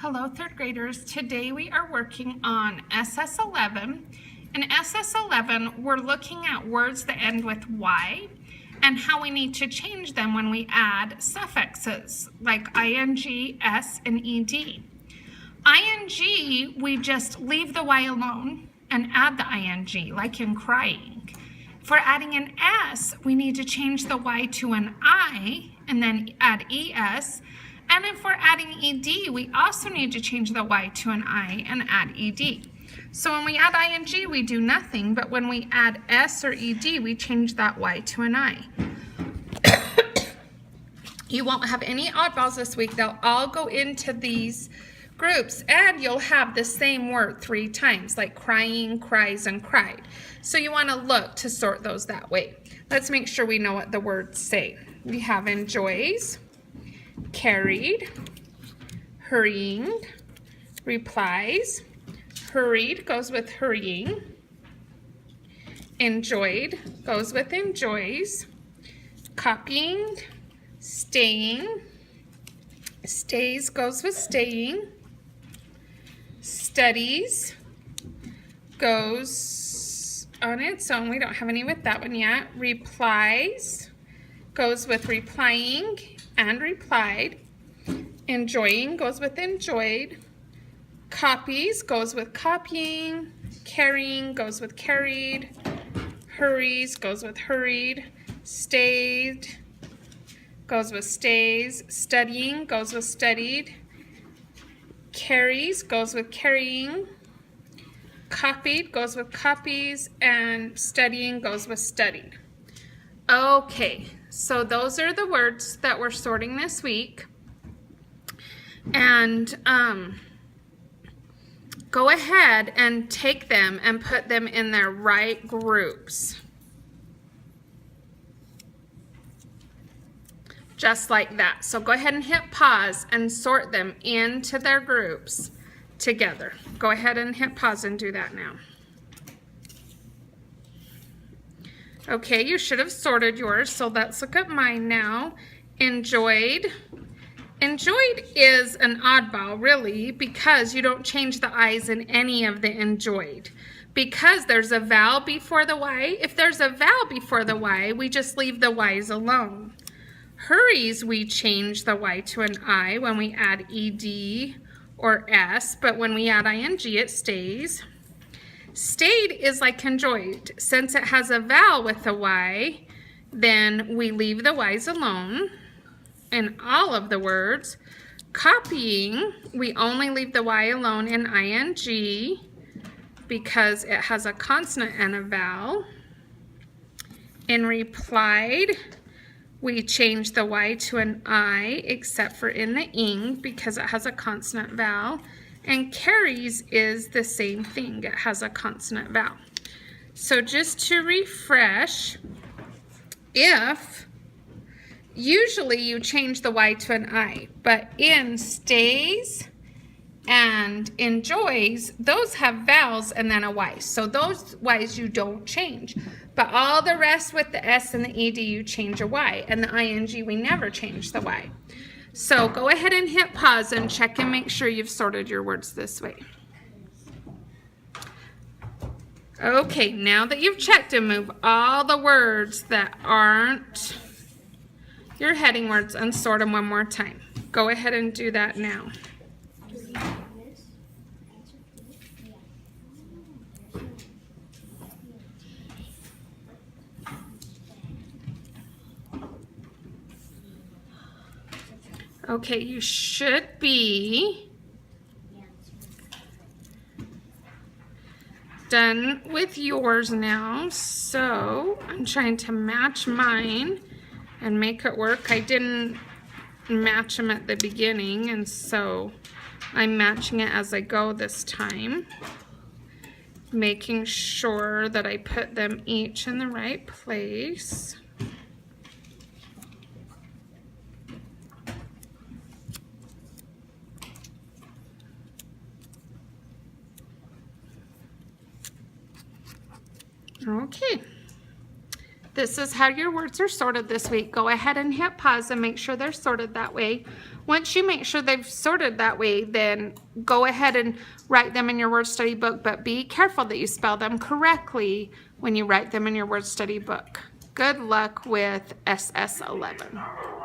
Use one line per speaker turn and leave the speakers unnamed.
Hello, third graders. Today we are working on SS11. In SS11, we're looking at words that end with Y and how we need to change them when we add suffixes like ing, s, and ed. Ing, we just leave the Y alone and add the ing, like in crying. If we're adding an S, we need to change the Y to an I and then add es. And if we're adding ed, we also need to change the Y to an I and add ed. So when we add ing, we do nothing, but when we add s or ed, we change that Y to an I. You won't have any oddballs this week. They'll all go into these groups, and you'll have the same word 3 times, like crying, cries, and cried. So you want to look to sort those that way. Let's make sure we know what the words say. We have enjoys, carried, hurrying, replies, hurried goes with hurrying, enjoyed goes with enjoys, copying, staying, stays goes with staying, studies goes on its own, we don't have any with that one yet, replies goes with replying and replied, enjoying goes with enjoyed, copies goes with copying, carrying goes with carried, hurries goes with hurried, stayed goes with stays, studying goes with studied, carries goes with carrying, copied goes with copies, and studying goes with studied. Okay, so those are the words that we're sorting this week. And go ahead and take them and put them in their right groups. Just like that. So go ahead and hit pause and sort them into their groups together. Go ahead and hit pause and do that now. Okay, you should have sorted yours, so let's look at mine now. Enjoyed. Enjoyed is an oddball, really, because you don't change the I's in any of the enjoyed. Because there's a vowel before the Y. If there's a vowel before the Y, we just leave the Y's alone. Hurries, we change the Y to an I when we add ed or s, but when we add ing, it stays. Stayed is like enjoyed. Since it has a vowel with a Y, then we leave the Y's alone in all of the words. Copying, we only leave the Y alone in ing because it has a consonant and a vowel. In replied, we change the Y to an I except for in the ing because it has a consonant vowel. And carries is the same thing. It has a consonant vowel. So just to refresh, if usually you change the Y to an I, but in stays and enjoys, those have vowels and then a Y. So those Y's you don't change. But all the rest with the S and the ED, you change a Y. And the ing, we never change the Y. So go ahead and hit pause and check and make sure you've sorted your words this way. Okay, now that you've checked and move all the words that aren't your heading words and sort them one more time. Go ahead and do that now. Okay, you should be done with yours now. So I'm trying to match mine and make it work. I didn't match them at the beginning, and so I'm matching it as I go this time, making sure that I put them each in the right place. Okay, This is how your words are sorted this week. Go ahead and hit pause and make sure they're sorted that way. Once you make sure they've sorted that way, then go ahead and write them in your word study book, but be careful that you spell them correctly when you write them in your word study book. Good luck with SS11.